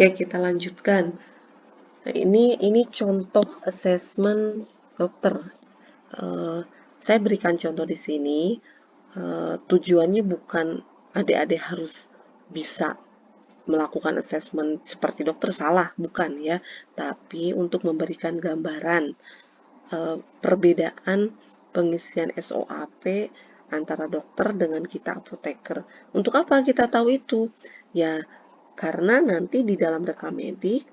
Oke, kita lanjutkan. Nah, ini contoh assessment dokter. Eh, saya berikan contoh di sini. Tujuannya bukan adik-adik harus bisa melakukan assessment seperti dokter, salah, bukan ya. Tapi untuk memberikan gambaran perbedaan pengisian SOAP antara dokter dengan kita apoteker. Untuk apa kita tahu itu? Ya, karena nanti di dalam rekam medik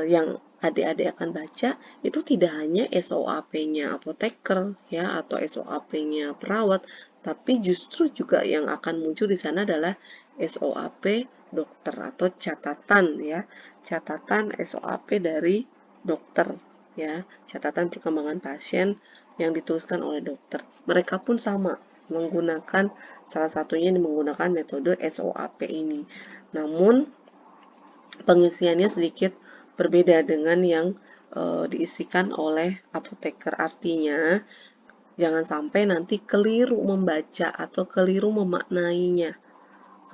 yang adik-adik akan baca itu tidak hanya SOAP-nya apoteker ya atau SOAP-nya perawat, tapi justru juga yang akan muncul di sana adalah SOAP dokter atau catatan ya, catatan SOAP dari dokter ya, catatan perkembangan pasien yang dituliskan oleh dokter. Mereka pun sama menggunakan salah satunya menggunakan metode SOAP ini. Namun pengisiannya sedikit berbeda dengan yang diisikan oleh apoteker. Artinya, jangan sampai nanti keliru membaca atau keliru memaknainya.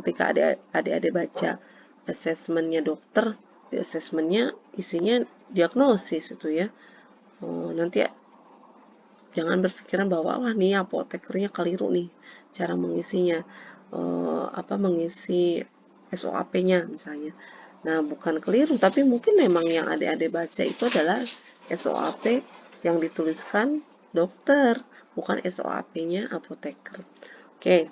Ketika adik-adik baca asesmennya dokter, di asesmennya isinya diagnosis itu ya. Nanti jangan berpikiran bahwa wah nih apotekernya keliru nih cara mengisinya, mengisi SOAP-nya misalnya. Nah, bukan keliru, tapi mungkin memang yang adik-adik baca itu adalah SOAP yang dituliskan dokter, bukan SOAP-nya apoteker. Oke.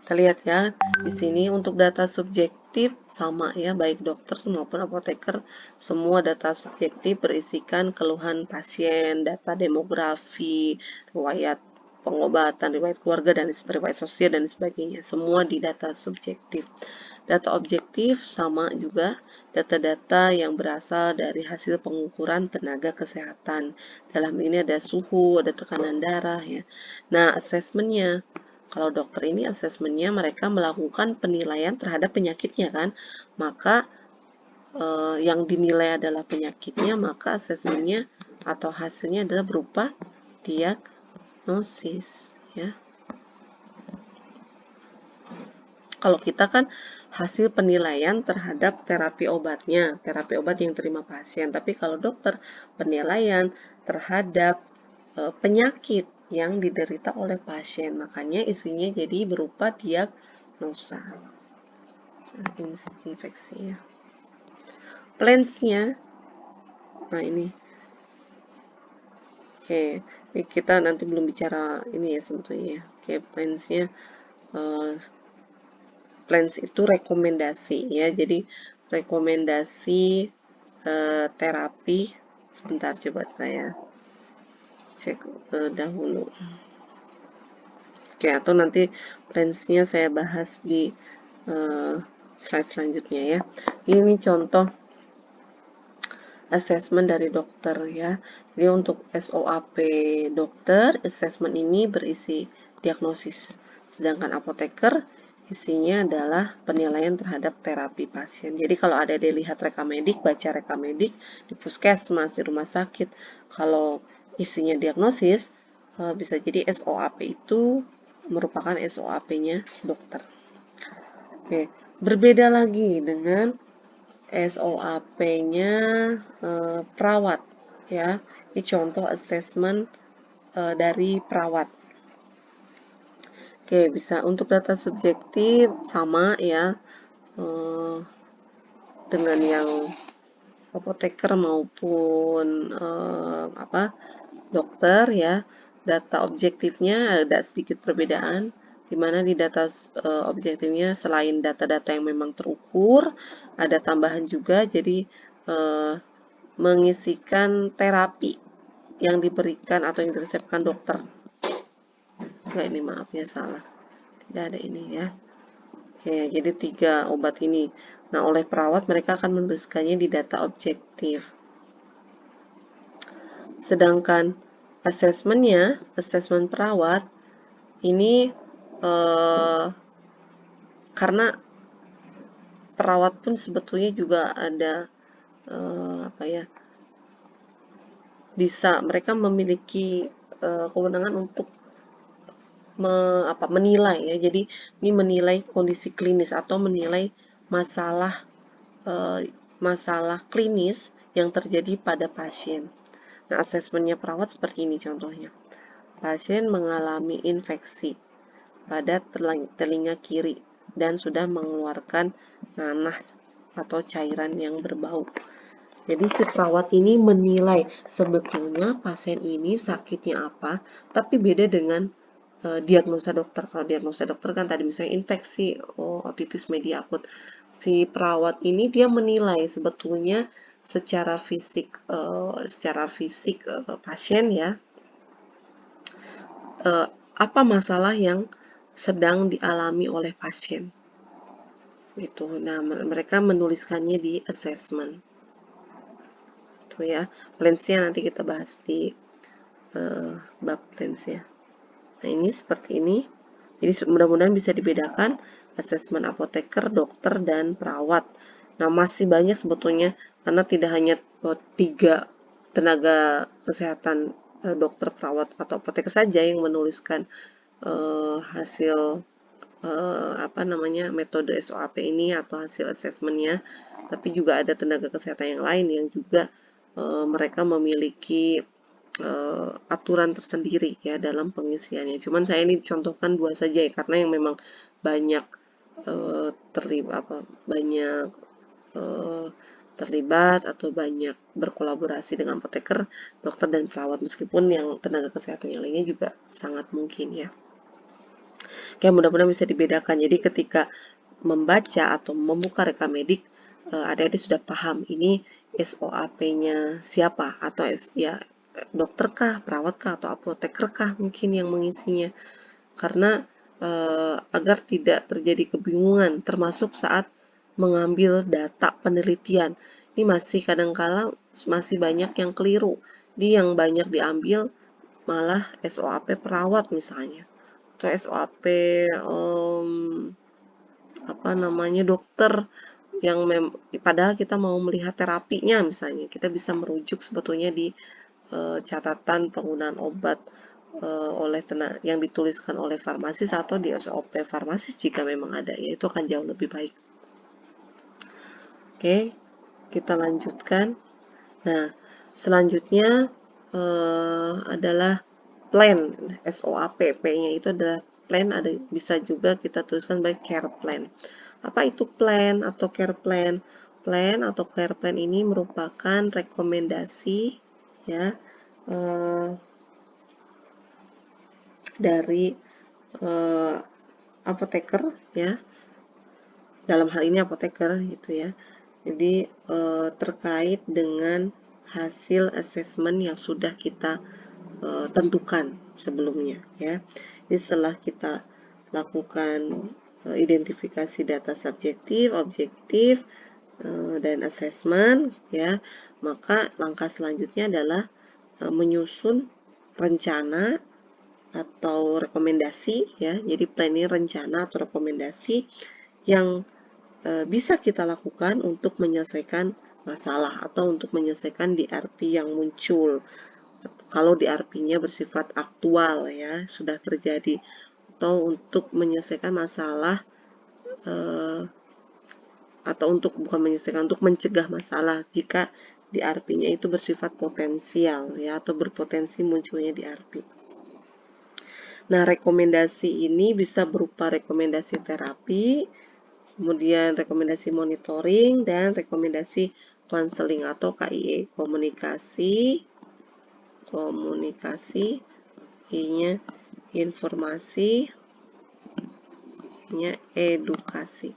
Kita lihat ya, di sini untuk data subjektif sama ya, baik dokter maupun apoteker, semua data subjektif berisikan keluhan pasien, data demografi, riwayat pengobatan, riwayat keluarga, dan riwayat sosial, dan sebagainya. Semua di data subjektif. Data objektif sama juga, data-data yang berasal dari hasil pengukuran tenaga kesehatan. Dalam ini ada suhu, ada tekanan darah ya. Nah, asesmennya. Kalau dokter ini asesmennya mereka melakukan penilaian terhadap penyakitnya kan, maka yang dinilai adalah penyakitnya, maka asesmennya atau hasilnya adalah berupa diagnosis ya. Kalau kita kan hasil penilaian terhadap terapi obatnya, terapi obat yang terima pasien. Tapi kalau dokter penilaian terhadap penyakit yang diderita oleh pasien, makanya isinya jadi berupa diagnosa infeksi ya. Plans-nya, nah ini, oke, ini kita nanti belum bicara ini ya sebetulnya ya. Oke, plans-nya, plans itu rekomendasi ya, jadi rekomendasi terapi. Sebentar, coba saya cek dahulu. Oke, atau nanti plans-nya saya bahas di slide selanjutnya ya. Ini contoh assessment dari dokter ya. Jadi untuk SOAP dokter, assessment ini berisi diagnosis. Sedangkan apoteker isinya adalah penilaian terhadap terapi pasien. Jadi kalau ada dilihat rekam medik, baca rekam medik di puskesmas, di rumah sakit. Kalau isinya diagnosis, bisa jadi SOAP itu merupakan SOAP-nya dokter. Oke, berbeda lagi dengan SOAP-nya perawat ya. Ini contoh assessment dari perawat. Oke, bisa untuk data subjektif sama ya dengan yang apoteker maupun dokter ya. Data objektifnya ada sedikit perbedaan, di mana di data objektifnya selain data-data yang memang terukur, ada tambahan juga, jadi mengisikan terapi yang diberikan atau yang diresepkan dokter. Enggak, ini maaf ya salah, tidak ada ini ya. Oke, jadi 3 obat ini. Nah, oleh perawat mereka akan menuliskannya di data objektif. Sedangkan asesmennya, asesmen perawat, ini karena perawat pun sebetulnya juga ada bisa mereka memiliki kewenangan untuk menilai ya. Jadi ini menilai kondisi klinis atau menilai masalah masalah klinis yang terjadi pada pasien. Nah, asesmennya perawat seperti ini contohnya. Pasien mengalami infeksi pada telinga kiri dan sudah mengeluarkan nanah atau cairan yang berbau. Jadi si perawat ini menilai sebetulnya pasien ini sakitnya apa, tapi beda dengan diagnosa dokter. Kalau diagnosa dokter kan tadi misalnya infeksi, otitis media akut. Si perawat ini dia menilai sebetulnya secara fisik pasien ya, apa masalah yang sedang dialami oleh pasien. Itu. Nah, mereka menuliskannya di assessment. Itu ya. Plans-nya nanti kita bahas di bab plans ya. Nah, ini seperti ini. Jadi mudah-mudahan bisa dibedakan asesmen apoteker, dokter, dan perawat. Nah, masih banyak sebetulnya karena tidak hanya 3 tenaga kesehatan, dokter, perawat, atau apoteker saja yang menuliskan hasil metode SOAP ini atau hasil asesmennya, tapi juga ada tenaga kesehatan yang lain yang juga mereka memiliki aturan tersendiri ya dalam pengisiannya. Cuman saya ini contohkan 2 saja ya, karena yang memang banyak terlibat atau banyak berkolaborasi dengan apoteker, dokter, dan perawat, meskipun yang tenaga kesehatan yang lainnya juga sangat mungkin ya. Oke, mudah-mudahan bisa dibedakan. Jadi ketika membaca atau membuka rekam medik, adik-adik sudah paham ini SOAP-nya siapa, atau ya dokter kah, perawat kah, atau apoteker kah mungkin yang mengisinya. Karena agar tidak terjadi kebingungan, termasuk saat mengambil data penelitian. Ini masih kadangkala masih banyak yang keliru. Yang banyak diambil malah SOAP perawat misalnya, atau SOAP dokter yang padahal kita mau melihat terapinya misalnya, kita bisa merujuk sebetulnya di catatan penggunaan obat yang dituliskan oleh farmasis atau di SOP farmasis jika memang ada, ya itu akan jauh lebih baik. Oke, kita lanjutkan. Nah, selanjutnya adalah plan. SOAP, P-nya itu adalah plan, bisa juga kita tuliskan sebagai care plan. Apa itu plan atau care plan? Plan atau care plan ini merupakan rekomendasi ya dari apoteker ya. Dalam hal ini apoteker gitu ya. Jadi terkait dengan hasil asesmen yang sudah kita tentukan sebelumnya ya. Jadi setelah kita lakukan identifikasi data subjektif, objektif, dan asesmen ya, maka langkah selanjutnya adalah menyusun rencana atau rekomendasi ya. Jadi plan ini rencana atau rekomendasi yang bisa kita lakukan untuk menyelesaikan masalah atau untuk menyelesaikan DRP yang muncul. Kalau DRP-nya bersifat aktual ya, sudah terjadi, atau untuk menyelesaikan masalah atau untuk mencegah masalah jika DRP-nya itu bersifat potensial ya, atau berpotensi munculnya DRP. Nah, rekomendasi ini bisa berupa rekomendasi terapi, kemudian rekomendasi monitoring, dan rekomendasi konseling atau KIE, komunikasi, I-nya informasi, I-nya edukasi.